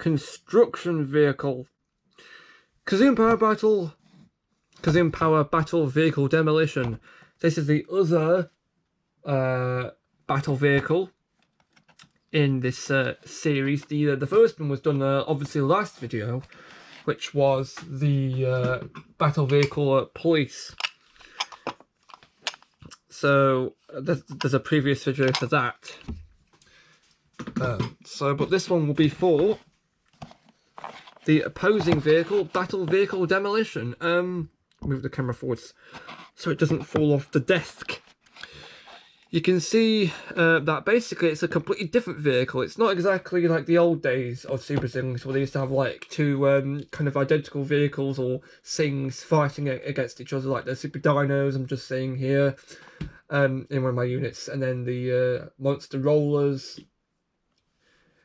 construction vehicle. Kazoom Power Battle Vehicle Demolition. This is the other battle vehicle in this series. The first one was done obviously last video, which was the battle vehicle police. So there's a previous video for that. But this one will be for the opposing vehicle, battle vehicle demolition. Move the camera forwards so it doesn't fall off the desk. You can see that basically it's a completely different vehicle. It's not exactly like the old days of Superthings where they used to have like two kind of identical vehicles or things fighting against each other, like the Super Dinos I'm just seeing here in one of my units, and then the monster rollers.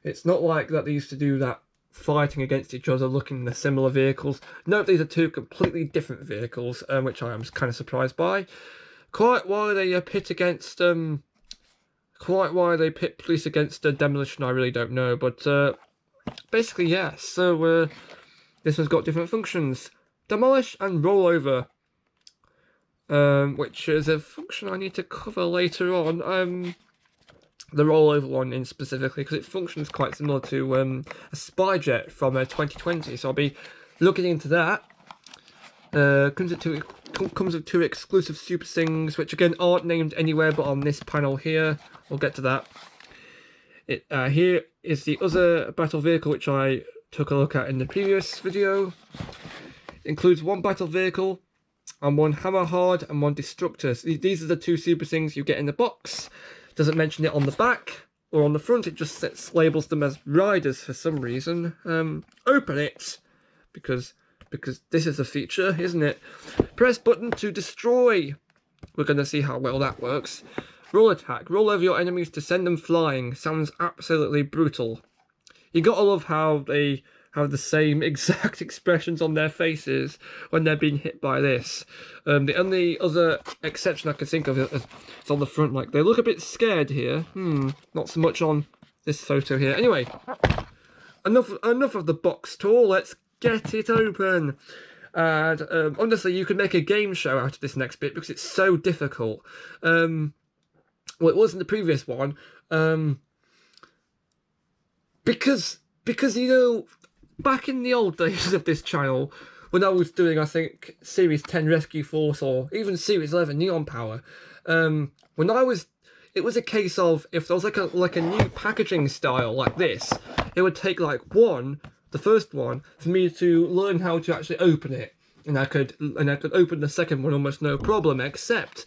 It's not like that they used to do that, fighting against each other, looking at similar vehicles. No, these are two completely different vehicles, which I am kind of surprised by. Quite why they pit police against demolition, I really don't know. But basically, yeah. So this one's got different functions: demolish and roll over, which is a function I need to cover later on. The rollover one in specifically, because it functions quite similar to a Spyjet from 2020, so I'll be looking into that. Comes with two exclusive Superthings, which again aren't named anywhere but on this panel here. We'll get to that. Here is the other battle vehicle, which I took a look at in the previous video. It includes one battle vehicle and one Hammerhard and one Destructor. So these are the two Superthings you get in the box. Doesn't mention it on the back or on the front, it just labels them as riders for some reason. Open it, because this is a feature, isn't it? Press button to destroy. We're going to see how well that works. Roll attack. Roll over your enemies to send them flying. Sounds absolutely brutal. You gotta love how they have the same exact expressions on their faces when they're being hit by this. The only other exception I can think of is on the front. Like, they look a bit scared here. Not so much on this photo here. Anyway, enough of the box tour. Let's get it open. And honestly, you could make a game show out of this next bit because it's so difficult. Well, it wasn't the previous one. Because you know, back in the old days of this channel, when I was doing, I think, Series 10 Rescue Force or even Series 11 Neon Power, it was a case of, if there was like a new packaging style like this, it would take like the first one, for me to learn how to actually open it, and I could open the second one almost no problem. Except,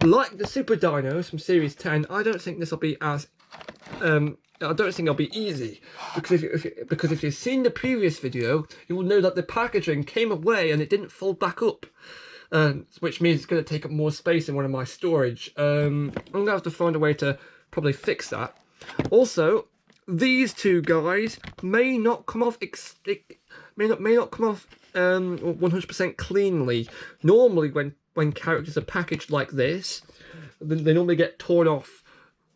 like the Super Dinos from Series 10, I don't think this will be as I don't think it'll be easy, because if you've seen the previous video, you will know that the packaging came away and it didn't fold back up, which means it's going to take up more space in one of my storage. I'm going to have to find a way to probably fix that. Also, these two guys may not come off 100% cleanly. Normally, when characters are packaged like this, they normally get torn off,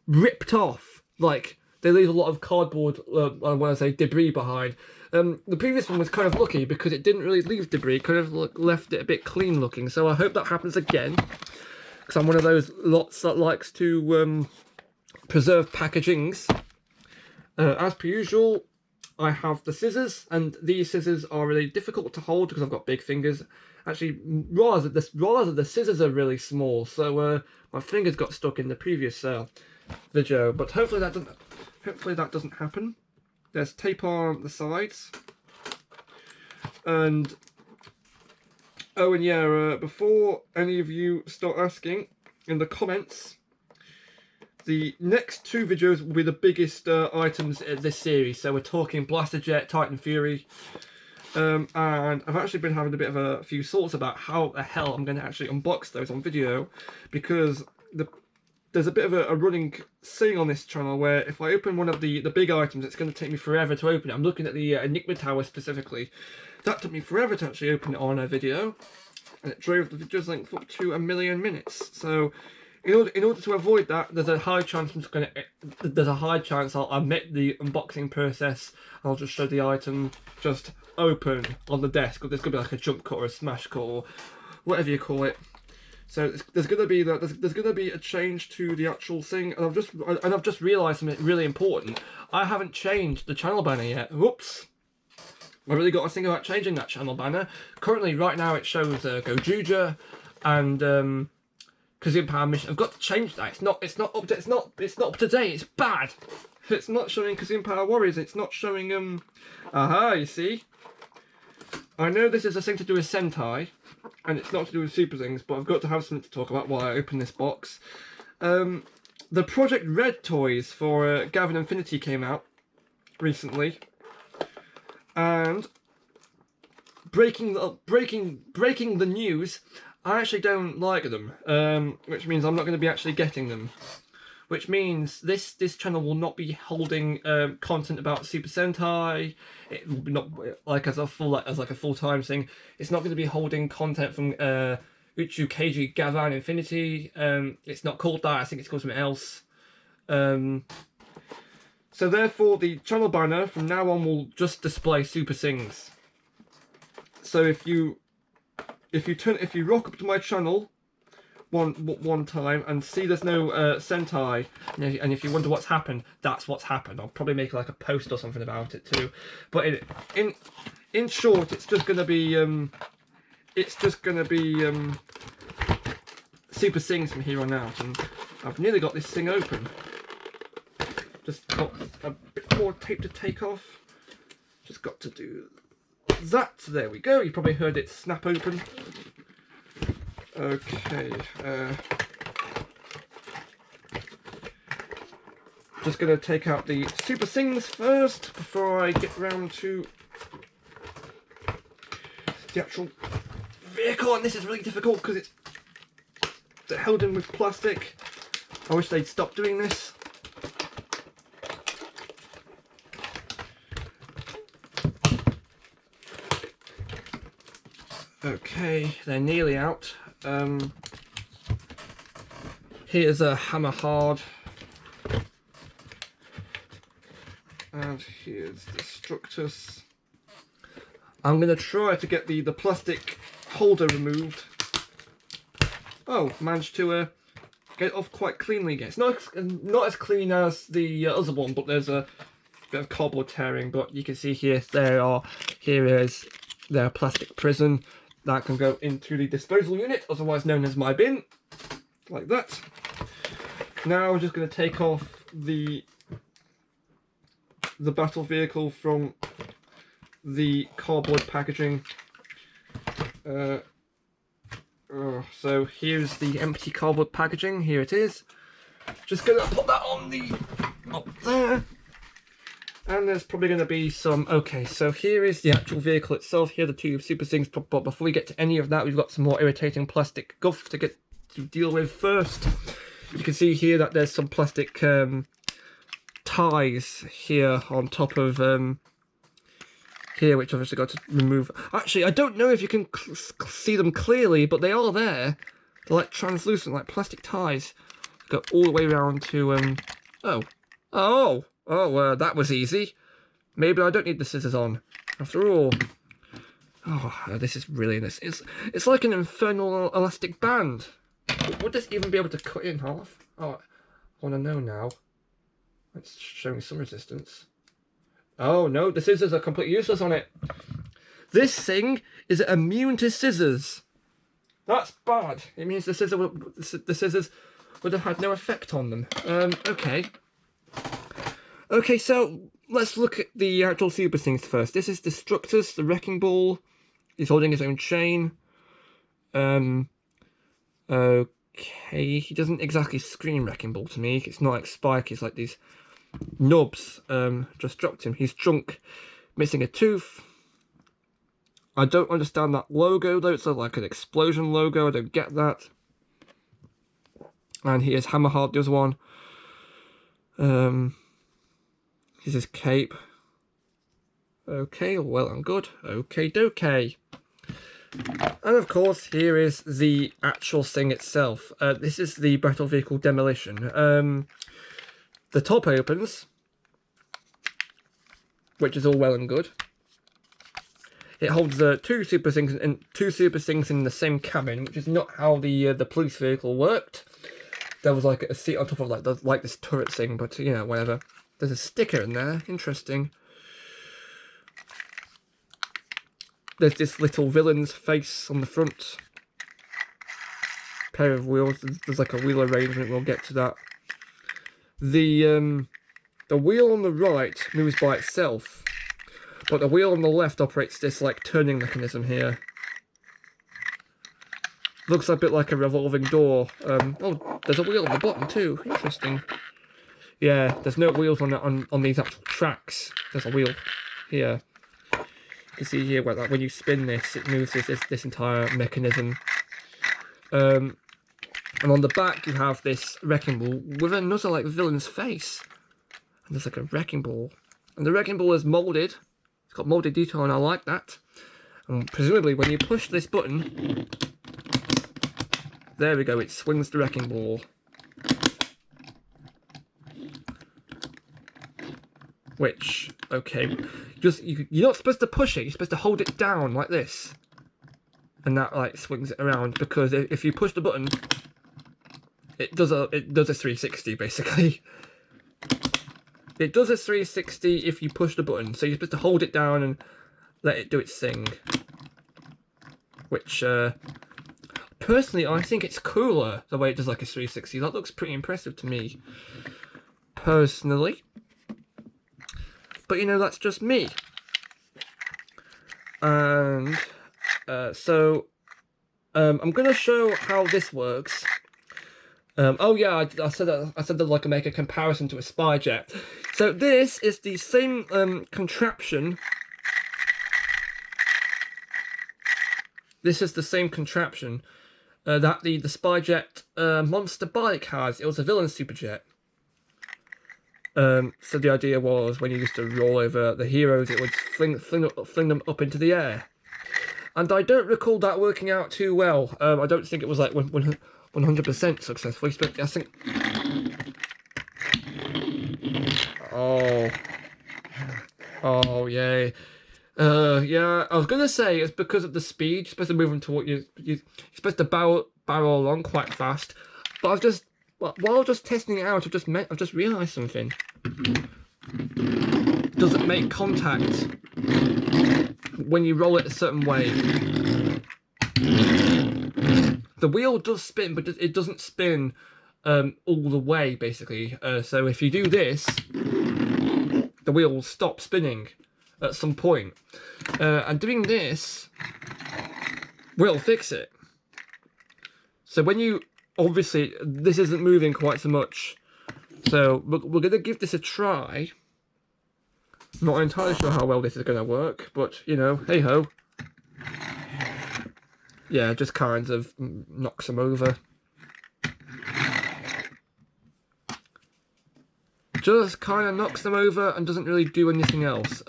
ripped off, like. They leave a lot of cardboard, when I say debris behind. The previous one was kind of lucky because it didn't really leave debris, kind of left it a bit clean looking. So I hope that happens again, because I'm one of those lots that likes to preserve packagings. As per usual, I have the scissors, and these scissors are really difficult to hold because I've got big fingers. Actually, rather the scissors are really small, so my fingers got stuck in the previous video. But hopefully that doesn't happen. There's tape on the sides. And oh, and yeah, before any of you start asking in the comments, the next two videos will be the biggest items in this series. So we're talking Blaster Jet, Titan Fury, and I've actually been having a bit of a few thoughts about how the hell I'm going to actually unbox those on video, because there's a bit of a running saying on this channel where if I open one of the big items, it's going to take me forever to open it. I'm looking at the Enigma Tower specifically. That took me forever to actually open it on a video, and it drove the video's length up to 1 million minutes. So in order to avoid that, there's a high chance I'll omit the unboxing process. I'll just show the item just open on the desk. Or there's gonna be like a jump cut or a smash cut or whatever you call it. So there's gonna be a change to the actual thing, and I've just realised something really important. I haven't changed the channel banner yet. Whoops! I really got to think about changing that channel banner. Currently, right now, it shows Gojuja and Kazoom Power Mission. I've got to change that. It's not up to date. It's bad. It's not showing Kazoom Power Warriors. It's not showing Aha! You see. I know this is a thing to do with Sentai, and it's not to do with Superthings, but I've got to have something to talk about while I open this box. The Project Red toys for Gavin Infinity came out recently. And breaking the news, I actually don't like them, which means I'm not going to be actually getting them. Which means this channel will not be holding content about Super Sentai. It will be not like as a full-time thing. It's not going to be holding content from Uchu Keiji Gavan Infinity. It's not called that. I think it's called something else. So therefore, the channel banner from now on will just display Super Things. So if you rock up to my channel one time and see there's no Sentai, and if you wonder what's happened, that's what's happened. I'll probably make like a post or something about it too. But in short, it's just gonna be Super Things from here on out, and I've nearly got this thing open. Just got a bit more tape to take off. Just got to do that. There we go. You probably heard it snap open. Okay. Just going to take out the Super Things first before I get round to the actual vehicle. And this is really difficult because it's held in with plastic. I wish they'd stop doing this. Okay, they're nearly out. Here's a Hammer Hard. And here's the Structus. I'm going to try to get the plastic holder removed. Oh, managed to get it off quite cleanly again. It's not as clean as the other one, but there's a bit of cardboard tearing. But you can see here is their plastic prison. That can go into the disposal unit, otherwise known as my bin, like that. Now I'm just going to take off the battle vehicle from the cardboard packaging. So here's the empty cardboard packaging. Here it is. Just going to put that on up there. And there's probably going to be some... Okay, so here is the actual vehicle itself. Here are the two Super Things. But before we get to any of that, we've got some more irritating plastic guff to deal with first. You can see here that there's some plastic ties here on top of here, which I've obviously got to remove. Actually, I don't know if you can see them clearly, but they are there. They're like translucent, like plastic ties. Go all the way around to... that was easy. Maybe I don't need the scissors on. After all. This is really nice. It's like an infernal elastic band. Would this even be able to cut in half? Oh, I want to know now. It's showing some resistance. Oh no, the scissors are completely useless on it. This thing is immune to scissors. That's bad. It means the scissors would have had no effect on them. Okay. Okay, so let's look at the actual Super Things first. This is Destructus, the Wrecking Ball. He's holding his own chain. Okay, he doesn't exactly scream Wrecking Ball to me. It's not like Spike, it's like these nubs. Just dropped him. He's drunk, missing a tooth. I don't understand that logo though. It's like an explosion logo. I don't get that. And here's Hammerheart, the other one. Here's his cape. Okay, well and good. Okay, dokay. And of course, here is the actual thing itself. This is the battle vehicle Demolition. The top opens, which is all well and good. It holds two Super Things in the same cabin, which is not how the police vehicle worked. There was like a seat on top of like this turret thing, but you know, whatever. There's a sticker in there. Interesting. There's this little villain's face on the front. Pair of wheels. There's like a wheel arrangement. We'll get to that. The wheel on the right moves by itself, but the wheel on the left operates this like turning mechanism here. Looks a bit like a revolving door. Oh, there's a wheel on the bottom too. Interesting. Yeah, there's no wheels on these actual tracks. There's a wheel here. You can see here where when you spin this, it moves this entire mechanism. And on the back you have this wrecking ball with another like villain's face. And there's like a wrecking ball. And the wrecking ball is moulded. It's got moulded detail and I like that. And presumably when you push this button, there we go, it swings the wrecking ball. Which, okay, you're not supposed to push it, you're supposed to hold it down like this. And that like swings it around, because if you push the button, it does a 360 basically. It does a 360 if you push the button, so you're supposed to hold it down and let it do its thing. Which, personally, I think it's cooler the way it does like a 360. That looks pretty impressive to me, personally. But you know, that's just me. And so I'm going to show how this works. Oh yeah, I said that like I make a comparison to a spy jet. So this is the same contraption. This is the same contraption that the spy jet monster bike has. It was a villain superjet. So the idea was when you used to roll over the heroes, it would fling them up into the air. And I don't recall that working out too well. I don't think it was like 100% successful. I think. Oh, yay. Yeah, I was gonna say it's because of the speed. You're supposed to move into what you're supposed to barrel along quite fast. But while just testing it out, I've just realised something. Does it make contact when you roll it a certain way? The wheel does spin, but it doesn't spin all the way, basically. So if you do this, the wheel will stop spinning at some point. And doing this will fix it. So when you... Obviously, this isn't moving quite so much. So we're going to give this a try. Not entirely sure how well this is going to work, but, you know, hey-ho. Yeah, just kind of knocks them over. Just kind of knocks them over and doesn't really do anything else.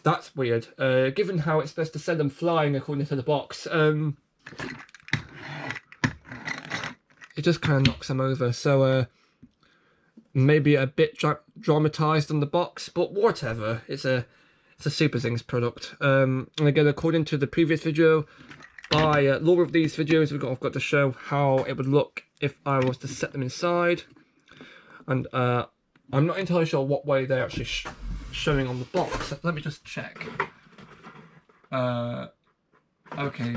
That's weird. Given how it's supposed to send them flying according to the box, it just kind of knocks them over. So maybe a bit dramatized on the box, but whatever. It's a Superthings product. And again, according to the previous video, by law of these videos, I've got to show how it would look if I was to set them inside. And I'm not entirely sure what way they're actually showing on the box. Let me just check. Okay.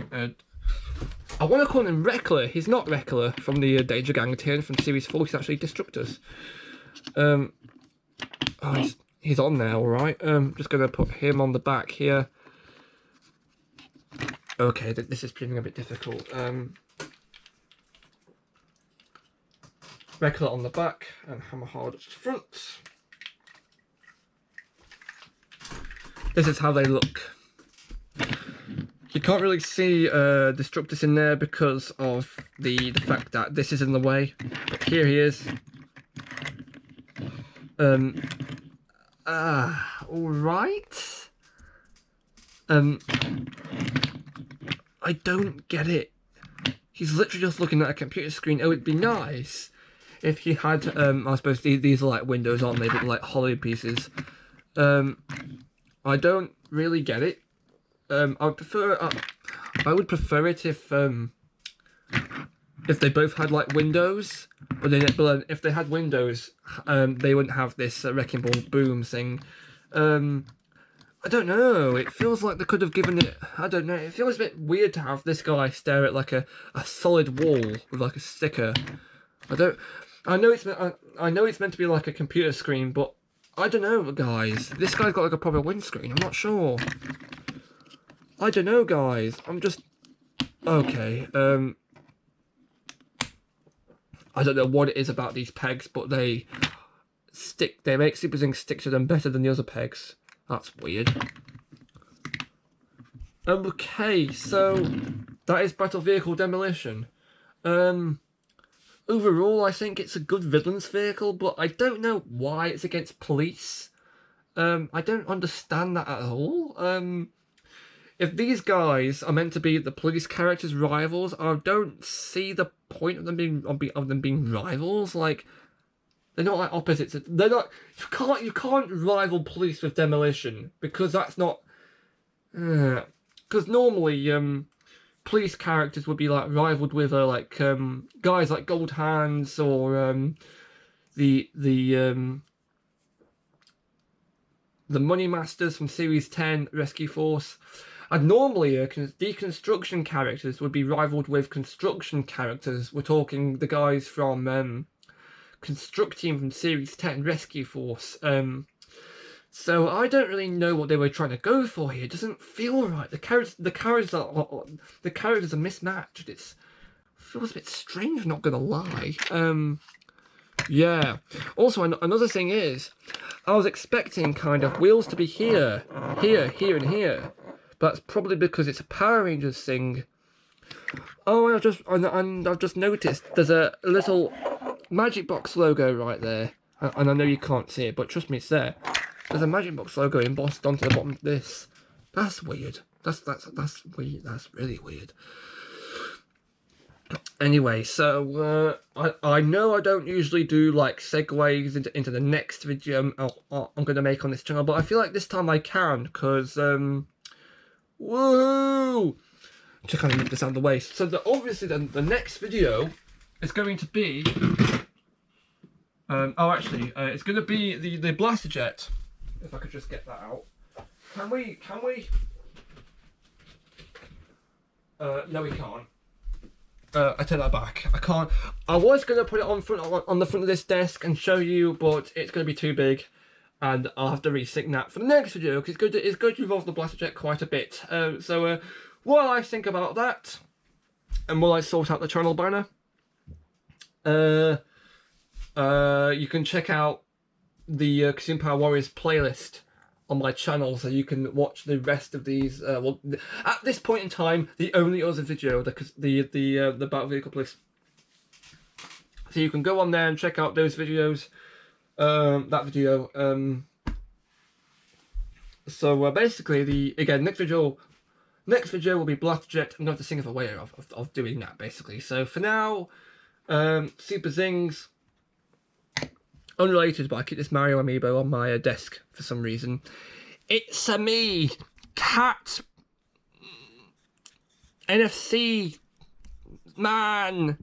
I want to call him Reckler. He's not Reckler from the Danger Gang 10 from Series 4. He's actually Destructors. Oh, he's on there, alright. Just going to put him on the back here. Okay, this is proving a bit difficult. Reckler on the back and Hammerhard at the front. This is how they look. You can't really see Destructus in there because of the fact that this is in the way. But here he is. Alright. I don't get it. He's literally just looking at a computer screen. Oh, it'd be nice if he had, I suppose these are like windows, aren't they? But like hollow pieces. I don't really get it. I would prefer, I would prefer it if they both had like windows. But then if they had windows, they wouldn't have this wrecking ball boom thing. I don't know. It feels like they could have given it. I don't know. It feels a bit weird to have this guy stare at like a solid wall with like a sticker. I know it's meant to be like a computer screen, but I don't know, guys. This guy's got like a proper windscreen. I'm not sure. I don't know, guys. I'm just okay. I don't know what it is about these pegs, but they make Superthings stick to them better than the other pegs. That's weird. Okay, so that is Battle Vehicle Demolition. Overall, I think it's a good villain's vehicle, but I don't know why it's against police. I don't understand that at all. If these guys are meant to be the police characters' rivals, I don't see the point of them being rivals. Like, they're not like opposites. They're not. You can't rival police with Demolition because that's not. Because normally, police characters would be like rivaled with guys like Gold Hands or the Money Masters from Series 10 Rescue Force. And normally, deconstruction characters would be rivaled with construction characters. We're talking the guys from Construct Team from Series 10 Rescue Force. So I don't really know what they were trying to go for here. It doesn't feel right. The characters are mismatched. It feels a bit strange, not gonna lie. Yeah. Also, another thing is, I was expecting kind of wheels to be here, and here. But that's probably because it's a Power Rangers thing. Oh, and I've just noticed there's a little Magic Box logo right there. And I know you can't see it, but trust me, it's there. There's a Magic Box logo embossed onto the bottom of this. That's weird. That's weird. That's really weird. Anyway, so I know I don't usually do like segues into the next video I'm going to make on this channel, but I feel like this time I can because woo! To kind of move this out of the way. So obviously the next video is going to be it's going to be the blaster jet. If I could just get that out. Can we? No, we can't. I take that back. I can't. I was going to put it on the front of this desk and show you, but it's going to be too big, and I'll have to resync that for the next video because it's going to involve the blaster jet quite a bit. So while I think about that, and while I sort out the channel banner, you can check out the Kazoom Power Warriors playlist on my channel, so you can watch the rest of these. Well, at this point in time, the only other video, the Battle Vehicle playlist. So you can go on there and check out those videos. That video. So basically, next video will be Blaster Jet. I'm going to think of a way of doing that basically. So for now, Superthings. Unrelated, but I keep this Mario amiibo on my desk for some reason. It's a me, Cat, NFC, man.